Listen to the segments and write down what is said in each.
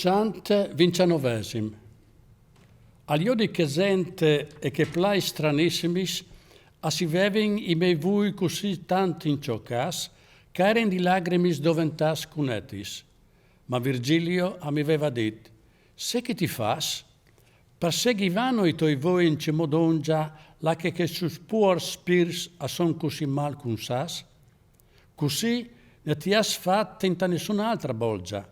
Chant vincanovessim. Agli odi che gente e che plai stranissimis assivevin i mei vui così tanti inciocas, caren di lagrimis doventas cunetis. Ma Virgilio amiveva dit, se che ti fas? Perseguivano i tuoi voi in cemodongia la che sus puor spirs a son così mal cum sas? Così ne ti has fatta in nessun'altra bolgia.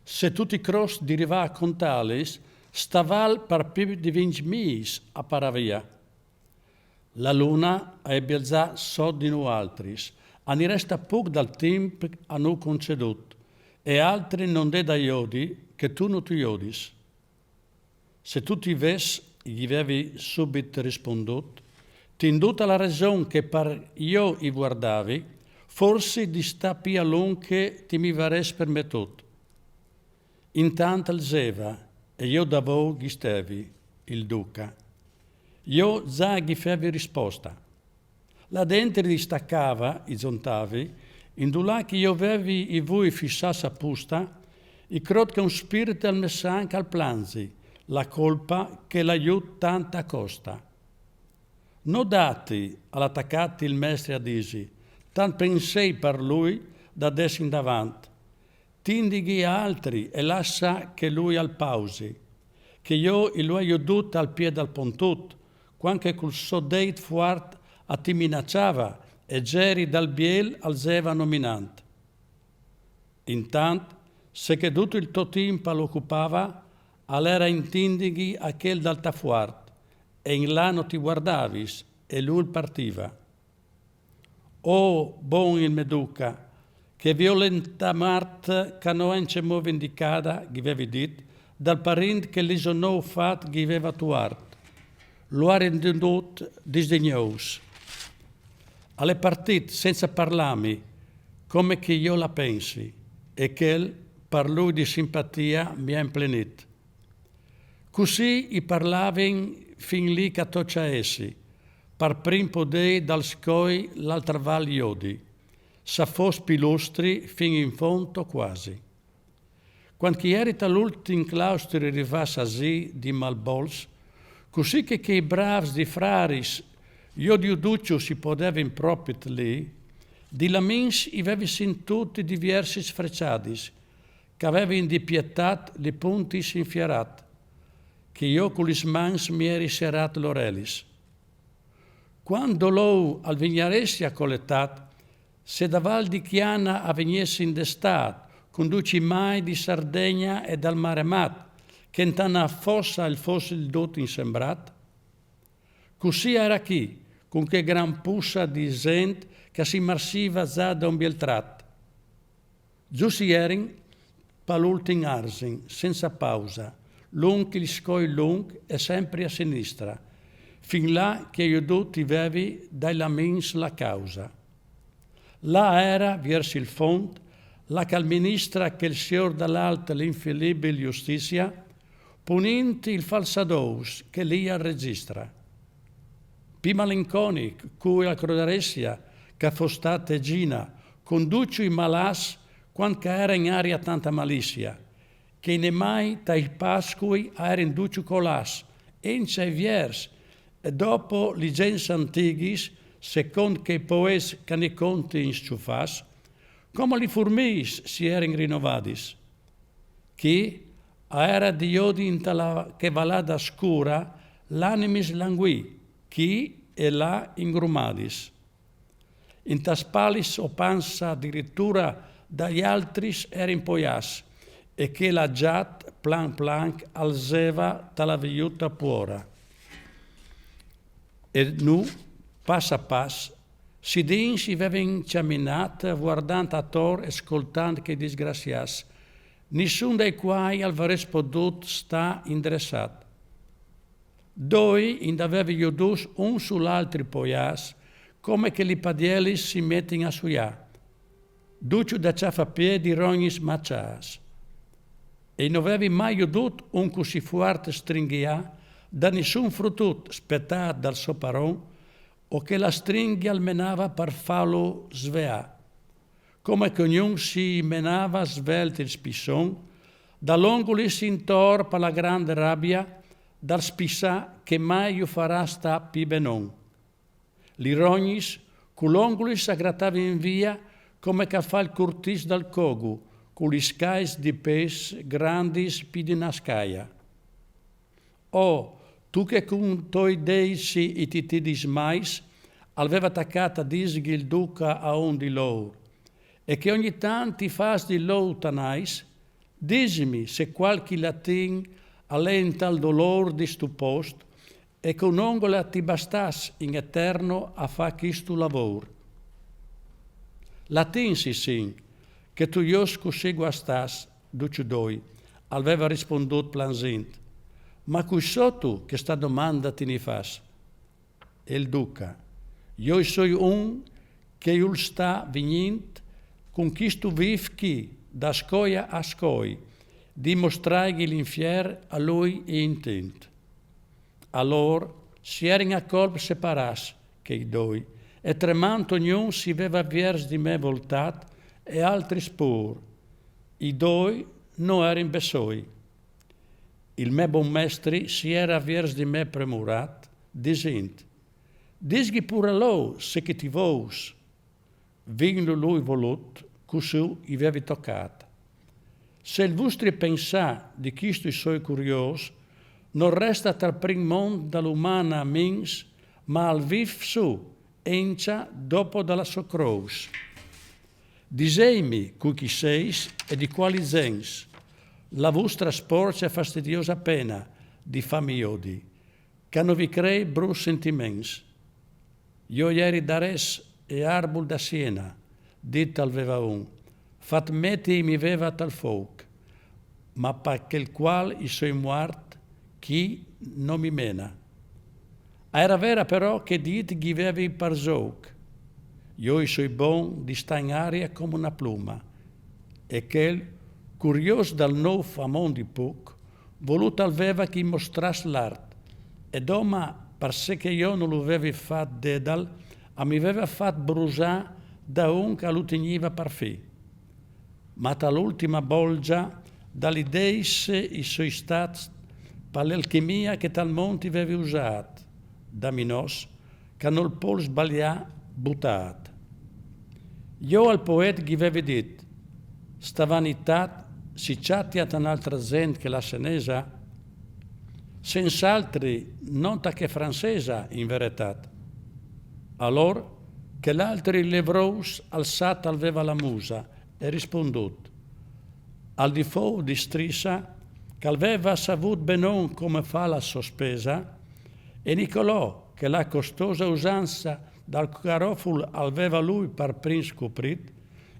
Se tutti cross diriva contalis, staval per più di 20 mis a paravia. La luna ebbe già so di nu altris, ani resta poc dal temp a nu concedut, e altri non de da iodi che tu non tu iodis. Se tu ti ves, gli avevi subito rispondut, tinduta la ragione che per io i guardavi, forse di sta pia lung che ti mi vares permettut. Intanto alzeva, e io da voi gli stevi, il duca. Io già gli fevi risposta. La dente distaccava, i zontavi, indulà che io avevi i voi fissassa pusta, i crot che un spirito al messanca al planzi, la colpa che l'aiut tanta costa. No dati all'attaccati il mestre adisi, tant pensei per lui da adesso in davanti. Tindighi altri e lascia che lui al pausi, che io il lui aiuto al piede al pontut, quanche col sodeit fuart a ti minacciava e geri dal biel alzeva nominant. Intant, se che tutto il tuo tempo l'occupava, all'era intindighi a quel d'alta fuart, e in là non ti guardavis, e lui partiva. Oh, buon il Meduca, che violenta Mart canoence mo vendicada, gli avevi dit, dal parent che l'isonò fat gli aveva tuart. Lo ha rendut disdegnos. Alle partite senza parlarmi, come che io la pensi, e che per lui di simpatia mi ha implenit. Così i parlaven fin lì che toccia essi, per prim podei dal scoi l'altra val iodi, sa fos pilustri fin in fondo quasi. Quando chi erita l'ultim claustro arrivasse asì di Malbols, così che i bravi di fraris io di uduccio si poteva impropit lì, di la mins i avevi sintuti diversi sfrecciadis, che avevi di pietat li punti sinfierat, che io con gli mans mi eri serat l'orelis. Quando l'ou al vignaressi a collettat, se da Val di Chiana avveniesse in d'estat, conduci mai di Sardegna e dal mare mat, che in tana fossa il fosse il dotto insembrat? Così era chi, con che gran pussa di gente che si marsiva già da un bieltrat. Giù si erin, pal'ultim arsin, senza pausa, lung il scoi lung e sempre a sinistra, fin là che io tutti avevi dai lamins la causa. Là era, verso il fond, la che amministra che il signor dall'alta l'infallibile giustizia, punenti il falsadous che lì registra. Pi malinconic, cui la cruderessia, che fostate gina, conduce i malas quando era in aria tanta malizia, che ne mai tai pascui era in duciu colas, ence viers, e dopo li gens antighis, secondo che poes che ne conti in sciufas, come li furmis si erin rinnovadis. Chi era di odi in tala che valada scura, l'animis langui, chi e là ingrumadis. In taspalis o pansa addirittura dagli altris era in poias, e che la giat plan plan alzeva tala viuta puora. E nu, pas a pas, si dinsi aveven camminat, guardant attor e ascoltant che disgrazias, nessun dei quai alvares podut sta indressat. Doi indavevi iudus un sull'altri poias, come che li padielis si mettin a suia, duciu da ciafapiedi rognis macias. E non avevi mai iudut un così forte stringhia, da nessun frutut spettat dal soparon, o che la stringhia almenava per farlo svea, come che ognuno si menava svelto il spisson, dall'ongulis intor per la grande rabbia, dal spissà che mai io farà sta pi benon. L'irognis, culongulis aggrattava in via come che fa il curtis dal cogu, con gli scais di pes grandis pi di nascaia. Oh, tu che con toi deisi i titidis mais, aveva attaccata disghi il duca a un di loro, e che ogni tanto fas di loro tanais, disimi se qualche latin allenta il dolor di stu post, e con ongola ti bastas in eterno a fa chistu lavoro. Latin sì, che tu iosco se guastas, duciudoi, aveva risponduto plansint, ma cui so tu che sta domanda ti ne fas? E il duca, io soy un che ul sta vignint con chi stu viv chi, da scoia a scoi, dimostraghi l'infier a lui intent. Allora si erano a colp separas, che i doi, e tremando ognuno si aveva vers di me voltat e altri spur. I doi non erano besoi. Il me buon mestri si era vers di me premurat, dicendo, disghi pure lo se che ti vos. Vigno lui volut, cusù i avevi toccata. Se il vostri pensà di chisto i suoi curios, non resta tra prim mondo dall'umana mins, ma al viv su, encia dopo dalla socrous. Diseimi cui chi seis e di quali gens, la vostra sporcia e fastidiosa pena di famiodi, che non vi crei brus sentiments. Io ieri da res e arbol da Siena, dit aveva un, fat metti mi veva tal folk, ma pa quel qual i soi muart, chi non mi mena. Era vera però che dit gli avevi parzoc, io i soi bon di sta in aria come una pluma, e quel, curios dal nou famon di puc, voluto aveva che mostrasse l'art, e doma, per sé che io non lo avevi fatto dedal, mi aveva fatto brusare da un che lo teniva parfì. Ma dall'ultima bolgia, dall'ideisse i suoi stati, per l'alchimia che tal monti avevi usato, da minos, che non il pol sbaglià buttato. Io al poeta gli avevi detto, sta vanità si chattiat un'altra gente che la senesa, senz'altri non ta che francesa in verità. Allora che l'altri levrous alzata aveva la musa e rispondut, al di fuori di strissa, che aveva saputo benon come fa la sospesa, e Nicolò, che la costosa usanza dal caroful aveva lui per prim scoprit,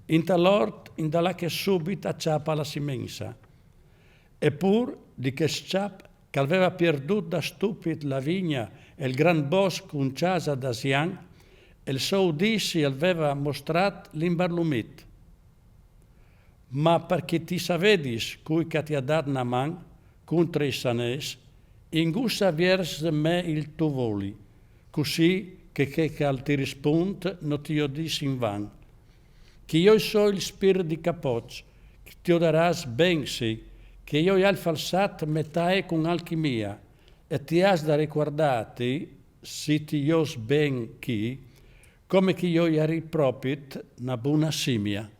in talort in dalla che subito acciappa la simensa. Eppur di che sciap che aveva perduto da stupid la vigna e il gran bosco un casa da Sian, e il suo udissi aveva mostrato l'imbarlumit. Ma perché ti savedis cui che ti ha dato una man contro i sanes, ingussa vers me il tuo voli, così che al ti rispond non ti odissi in van. Che io so il spirito di capoccio, che ti oderas ben sì, che io hai falsat metae con alchimia, e ti has da ricordati, si ti ios ben chi, come che io eri propit una buona simia.